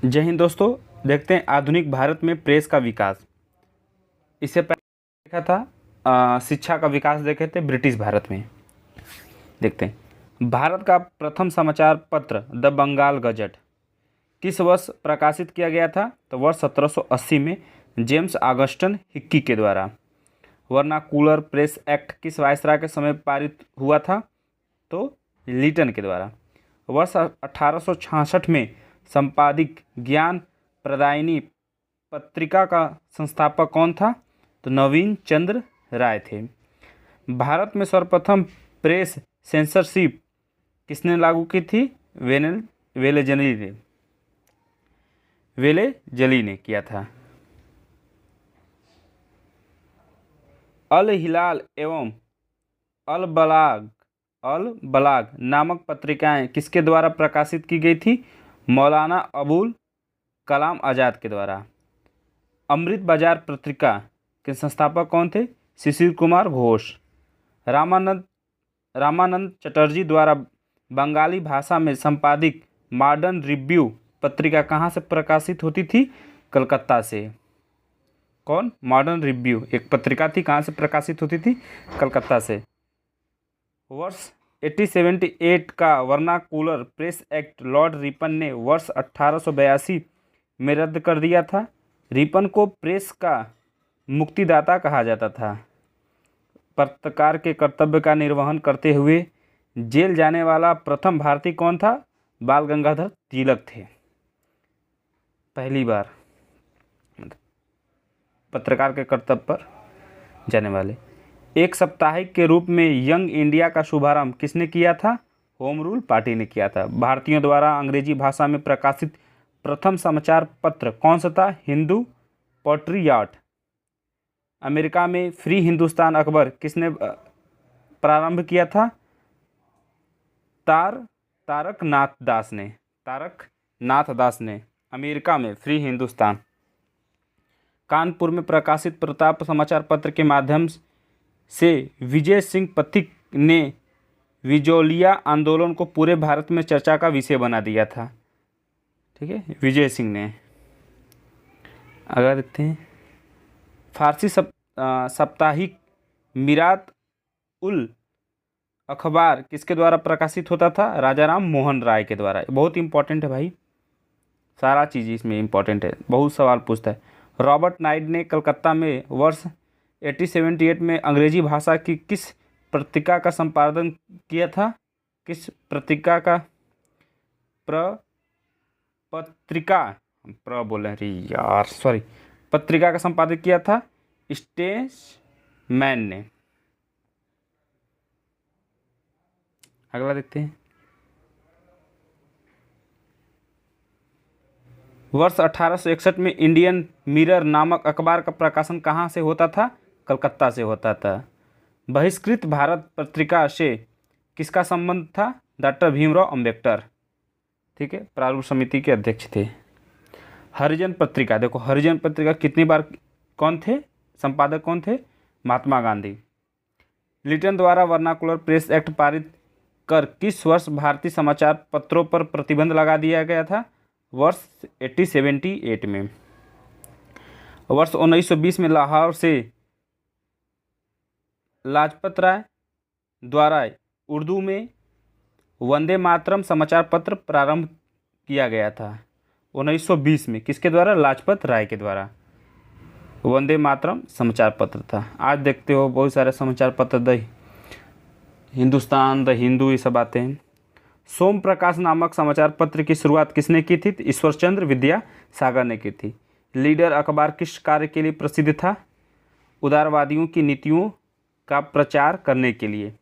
जय हिंद दोस्तों। देखते हैं आधुनिक भारत में प्रेस का विकास। इससे पहले देखा था शिक्षा का विकास, देखे थे ब्रिटिश भारत में। देखते हैं भारत का प्रथम समाचार पत्र द बंगाल गजट किस वर्ष प्रकाशित किया गया था? तो वर्ष 1780 में जेम्स ऑगस्टन हिक्की के द्वारा। वर्नाकुलर प्रेस एक्ट किस वायसराय के समय पारित हुआ था? तो लीटन के द्वारा। वर्ष 1866 में संपादिक ज्ञान प्रदायिनी पत्रिका का संस्थापक कौन था? तो नवीन चंद्र राय थे। भारत में सर्वप्रथम प्रेस सेंसरशिप किसने लागू की थी? वेलेजली ने किया था। अल हिलाल एवं अल बलाग नामक पत्रिकाएं किसके द्वारा प्रकाशित की गई थी? मौलाना अबुल कलाम आज़ाद के द्वारा। अमृत बाजार पत्रिका के संस्थापक कौन थे? शिशिर कुमार घोष। रामानंद चटर्जी द्वारा बंगाली भाषा में संपादित मॉडर्न रिव्यू पत्रिका कहाँ से प्रकाशित होती थी? कलकत्ता से। कौन? मॉडर्न रिव्यू एक पत्रिका थी, कहाँ से प्रकाशित होती थी? कलकत्ता से। वर्ष 1878 का vernacular press act Lord Ripon ने वर्ष 1882 में रद्द कर दिया था। रिपन को प्रेस का मुक्तिदाता कहा जाता था। पत्रकार के कर्तव्य का निर्वहन करते हुए जेल जाने वाला प्रथम भारतीय कौन था? बाल गंगाधर तिलक थे। पहली बार पत्रकार के कर्तव्य पर जाने वाले। एक साप्ताहिक के रूप में यंग इंडिया का शुभारंभ किसने किया था? होम रूल पार्टी ने किया था। भारतीयों द्वारा अंग्रेजी भाषा में प्रकाशित प्रथम समाचार पत्र कौन सा था? हिंदू पैट्रियट। अमेरिका में फ्री हिंदुस्तान अखबार किसने प्रारंभ किया था? तारक नाथ दास ने अमेरिका में फ्री हिंदुस्तान। कानपुर में प्रकाशित प्रताप समाचार पत्र के माध्यम से विजय सिंह पथिक ने विजोलिया आंदोलन को पूरे भारत में चर्चा का विषय बना दिया था। ठीक है, विजय सिंह ने। अगर देखते हैं फारसी साप्ताहिक मिरात उल अखबार किसके द्वारा प्रकाशित होता था? राजाराम मोहन राय के द्वारा। बहुत इंपॉर्टेंट है भाई, सारा चीज़ इसमें इंपॉर्टेंट है, बहुत सवाल पूछता है। रॉबर्ट नाइट ने कलकत्ता में वर्ष 1878 में अंग्रेजी भाषा की किस पत्रिका का संपादन किया था? किस पत्रिका का पत्रिका का संपादन किया था? स्टेट्समैन ने। अगला देखते हैं। वर्ष 1861 में इंडियन मिरर नामक अखबार का प्रकाशन कहाँ से होता था? कलकत्ता से होता था। बहिष्कृत भारत पत्रिका से किसका संबंध था? डॉक्टर भीमराव अंबेडकर। ठीक है, प्रारूप समिति के अध्यक्ष थे। हरिजन पत्रिका, देखो हरिजन पत्रिका कितनी बार कौन थे संपादक? कौन थे? महात्मा गांधी। लिटन द्वारा वर्नाकुलर प्रेस एक्ट पारित कर किस वर्ष भारतीय समाचार पत्रों पर प्रतिबंध लगा दिया गया था? वर्ष 1878 में। वर्ष 1920 में लाहौर से लाजपत राय द्वारा उर्दू में वंदे मातरम समाचार पत्र प्रारंभ किया गया था। 1920 में किसके द्वारा? लाजपत राय के द्वारा वंदे मातरम समाचार पत्र था। आज देखते हो बहुत सारे समाचार पत्र, द हिंदुस्तान, द हिंदू, ये सब आते हैं। सोम प्रकाश नामक समाचार पत्र की शुरुआत किसने की थी? ईश्वर चंद्र विद्यासागर ने की थी। लीडर अखबार किस कार्य के लिए प्रसिद्ध था? उदारवादियों की नीतियों का प्रचार करने के लिए।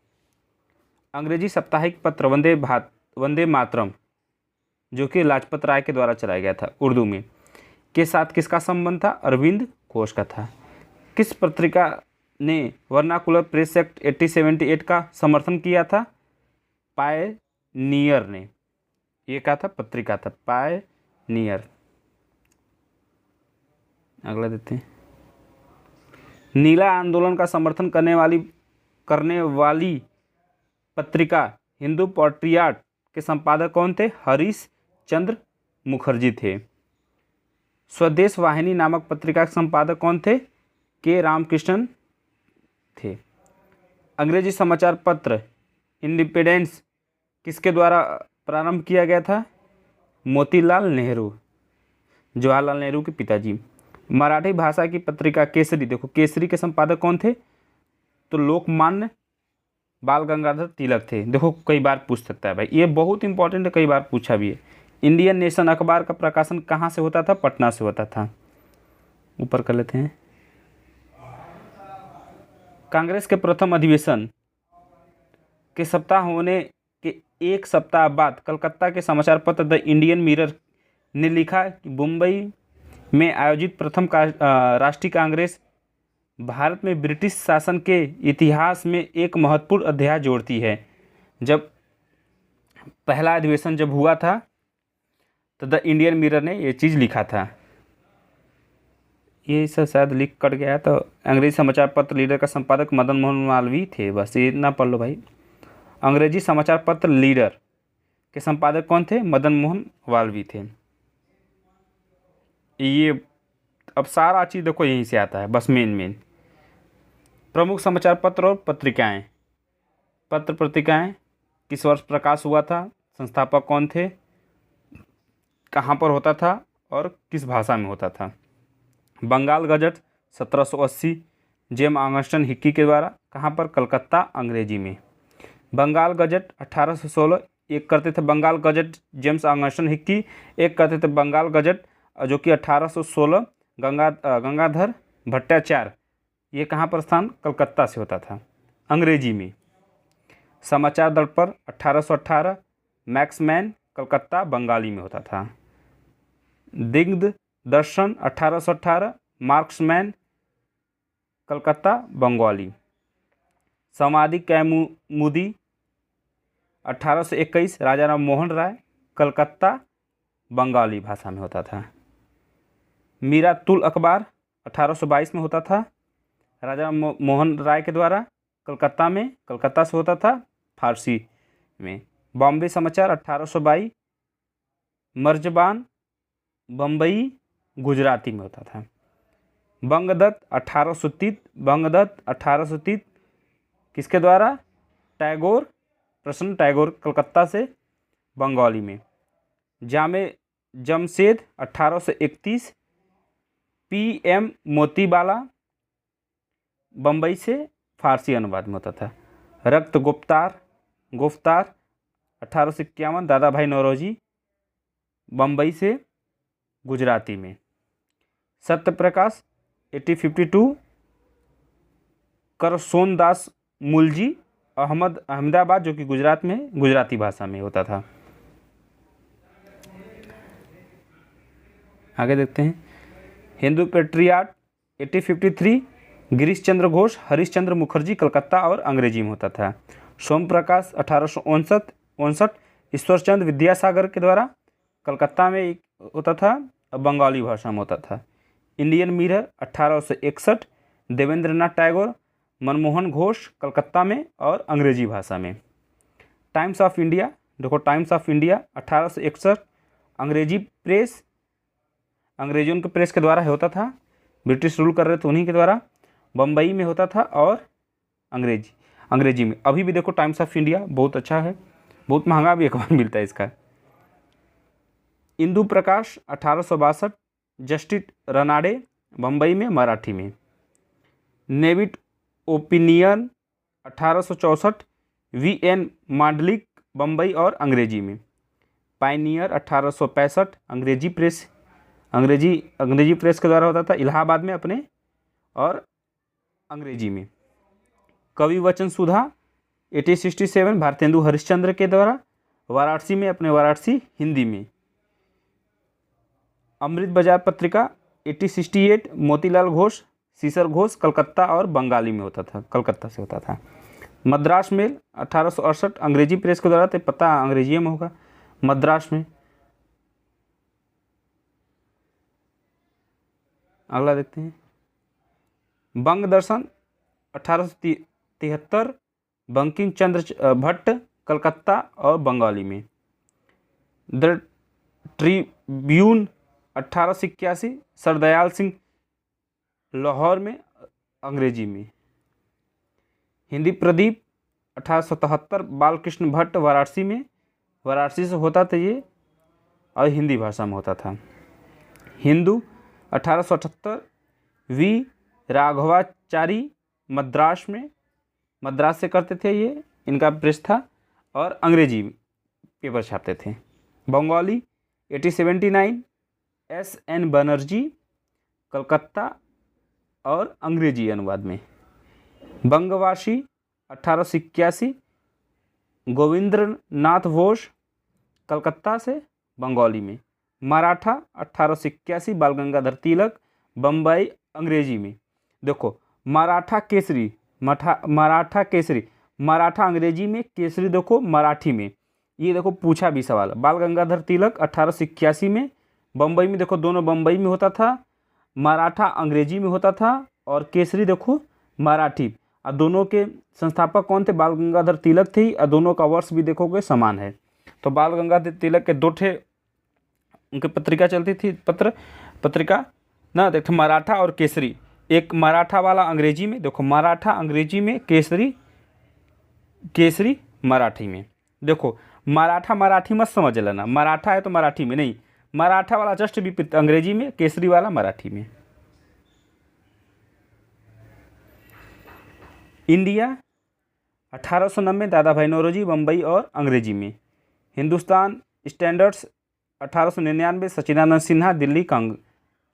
अंग्रेजी साप्ताहिक पत्र वंदे मातरम, जो कि लाजपत राय के द्वारा चलाया गया था उर्दू में, के साथ किसका संबंध था? अरविंद घोष का था। किस पत्रिका ने वर्नाकुलर प्रेस एक्ट 1878 का समर्थन किया था? पायनियर ने। ये क्या था? पत्रिका था पायनियर। अगला देते हैं। नीला आंदोलन का समर्थन करने वाली पत्रिका हिंदू पैट्रियट के संपादक कौन थे? हरीश चंद्र मुखर्जी थे। स्वदेश वाहिनी नामक पत्रिका के संपादक कौन थे? के रामकृष्णन थे। अंग्रेजी समाचार पत्र इंडिपेंडेंस किसके द्वारा प्रारंभ किया गया था? मोतीलाल नेहरू, जवाहरलाल नेहरू के पिताजी। मराठी भाषा की पत्रिका केसरी, देखो केसरी के संपादक कौन थे? तो लोकमान्य बाल गंगाधर तिलक थे। देखो कई बार पूछ सकता है भाई, ये बहुत इंपॉर्टेंट है, कई बार पूछा भी है। इंडियन नेशन अखबार का प्रकाशन कहाँ से होता था? पटना से होता था। ऊपर कर लेते हैं। कांग्रेस के प्रथम अधिवेशन के सप्ताह होने के एक सप्ताह बाद कलकत्ता के समाचार पत्र द इंडियन मिरर ने लिखा कि मुंबई में आयोजित प्रथम राष्ट्रीय कांग्रेस भारत में ब्रिटिश शासन के इतिहास में एक महत्वपूर्ण अध्याय जोड़ती है। जब पहला अधिवेशन जब हुआ था तो द इंडियन मिरर ने ये चीज़ लिखा था। ये सब शायद लिख कट गया है। तो अंग्रेजी समाचार पत्र लीडर का संपादक मदन मोहन मालवीय थे। बस ये इतना पढ़ लो भाई। अंग्रेजी समाचार पत्र लीडर के संपादक कौन थे? मदन मोहन मालवीय थे। ये अब सारा चीज़ देखो यहीं से आता है, बस मेन प्रमुख समाचार पत्र और पत्रिकाएं। पत्र पत्रिकाएं किस वर्ष प्रकाश हुआ था? संस्थापक कौन थे? कहाँ पर होता था और किस भाषा में होता था? Bengal gazette 1780 James Augustus Hicky के द्वारा। कहाँ पर? कलकत्ता, अंग्रेजी में। बंगाल गजट 1816 एक करते थे Bengal gazette James Augustus Hicky, एक करते थे बंगाल गजट जो कि 1816 गंगाधर भट्टाचार्य। ये कहाँ पर स्थान? कलकत्ता से होता था, अंग्रेजी में। समाचार दर्पण 1818 मैक्समैन, कलकत्ता, बंगाली में होता था। दिग्ध दर्शन 1818 मार्क्समैन, कलकत्ता, बंगाली। समाधि कैमुदी 1821 राजा राम मोहन राय, कलकत्ता, बंगाली भाषा में होता था। मीरातुल अखबार 1822 में होता था राजा राम मोहन राय के द्वारा, कलकत्ता से होता था, फारसी में। बॉम्बे समाचार 1822 मर्जबान, बम्बई, गुजराती में होता था। बंगदत्त 1830 किसके द्वारा? टैगोर, प्रसन्न टैगोर, कलकत्ता से, बंगाली में। जामे जमशेद 1831 PM मोतीबाला, बम्बई से, फारसी अनुवाद में होता था। रक्त गुफ्तार 1851 दादा भाई नौरोजी, बम्बई से, गुजराती में। सत्य प्रकाश 1852 करसोनदास मुलजी, अहमदाबाद, जो कि गुजरात में, गुजराती भाषा में होता था। आगे देखते हैं। हिंदू पेट्रियाट 1853 गिरीश चंद्र घोष, हरीश चंद्र मुखर्जी, कलकत्ता और अंग्रेजी में होता था। सोम प्रकाश 1859 ईश्वरचंद विद्यासागर के द्वारा, कलकत्ता में होता था, बंगाली भाषा में होता था। इंडियन मिरर 1861 देवेंद्रनाथ टैगोर, मनमोहन घोष, कलकत्ता में और अंग्रेजी भाषा में। टाइम्स ऑफ इंडिया, देखो टाइम्स ऑफ इंडिया 1861 अंग्रेजी प्रेस, अंग्रेजों के प्रेस के द्वारा होता था, ब्रिटिश रूल कर रहे थे उन्हीं के द्वारा, बम्बई में होता था और अंग्रेजी में। अभी भी देखो टाइम्स ऑफ इंडिया बहुत अच्छा है, बहुत महंगा भी अखबार मिलता है इसका। इंदु प्रकाश 1862 जस्टिस रनाडे, बम्बई में, मराठी में। नेविट ओपिनियन 1864 VN मांडलिक, बम्बई और अंग्रेजी में। पायनियर 1865 अंग्रेजी प्रेस के द्वारा होता था, इलाहाबाद में अपने, और अंग्रेजी में। कवि वचन सुधा 1867 भारतेंदु हरिश्चंद्र के द्वारा, वाराणसी में, अपने वाराणसी, हिंदी में। अमृत बाजार पत्रिका 1868 मोतीलाल घोष, सीसर घोष, कलकत्ता और बंगाली में होता था, कलकत्ता से होता था। मद्रास मेल 1868 अंग्रेजी प्रेस के द्वारा, तो पता अंग्रेजी में होगा, मद्रास में। अगला देखते हैं। बंग दर्शन 1873 बंकिम चंद्र भट्ट, कलकत्ता और बंगाली में। द ट्रिब्यून 1881 सरदयाल सिंह लाहौर में अंग्रेजी में। हिंदी प्रदीप 1877 बालकृष्ण भट्ट वाराणसी में, वाराणसी से होता था ये और हिंदी भाषा में होता था। हिंदू 1878 वी राघवाचारी मद्रास में, मद्रास से करते थे ये, इनका प्रेस था और अंग्रेजी पेपर छापते थे। बंगाली 1879 एस.एन. बनर्जी कलकत्ता और अंग्रेजी अनुवाद में। बंगवासी 1881 गोविंद्रनाथ घोष कलकत्ता से बंगाली में। मराठा 1881 बाल गंगाधर तिलक बम्बई अंग्रेजी में। देखो मराठा केसरी, मराठा केसरी, मराठा अंग्रेजी में, केसरी देखो मराठी में। ये देखो पूछा भी सवाल। बाल गंगाधर तिलक 1881 में, बम्बई में देखो दोनों बम्बई में होता था, मराठा अंग्रेजी में होता था और केसरी देखो मराठी। और दोनों के संस्थापक कौन थे? बाल गंगाधर तिलक थे और दोनों का वर्ष भी देखोगे समान है। तो बाल गंगाधर तिलक के दो ठे उनकी पत्रिका चलती थी, पत्रिका ना, देखो मराठा और केसरी। एक मराठा वाला अंग्रेजी में, देखो मराठा अंग्रेजी में, केसरी केसरी मराठी में। देखो मराठा मराठी मत समझ लेना, मराठा है तो मराठी में नहीं, मराठा वाला जस्ट विपरीत अंग्रेजी में, केसरी वाला मराठी में। इंडिया 1890 दादा भाई नौरोजी बम्बई और अंग्रेजी में। हिंदुस्तान स्टैंडर्ड्स 1899 सचिदानंद सिन्हा दिल्ली का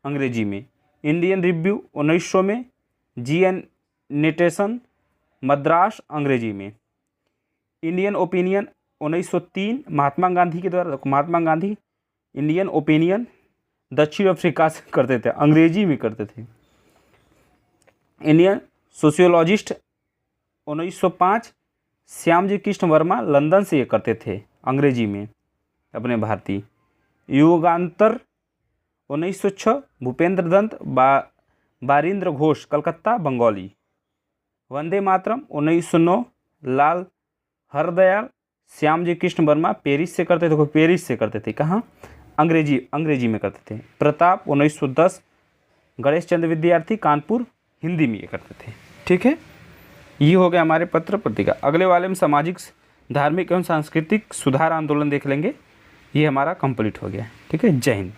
अंग्रेजी में। इंडियन रिव्यू 1900 में, जी.एन. नेटेशन मद्रास अंग्रेजी में। इंडियन ओपिनियन 1903 महात्मा गांधी के द्वारा, महात्मा गांधी इंडियन ओपिनियन दक्षिण अफ्रीका से करते थे, अंग्रेजी में करते थे। Indian sociologist 1905 Shyamji Krishna Verma London से ये करते थे अंग्रेजी में, अपने भारतीय। युगांतर 1906 भूपेंद्र दत्त बारिंद्र घोष कलकत्ता बंगाली। वंदे मातरम 1909 लाल हरदयाल श्यामजी कृष्ण वर्मा पेरिस से करते थे, पेरिस से करते थे, कहाँ? अंग्रेजी में करते थे। प्रताप 1910 गणेश चंद्र विद्यार्थी कानपुर हिंदी में ये करते थे। ठीक है, ये हो गया हमारे पत्र पत्रिका। अगले वाले में सामाजिक धार्मिक एवं सांस्कृतिक सुधार आंदोलन देख लेंगे। ये हमारा कंप्लीट हो गया। ठीक है, जय हिंद।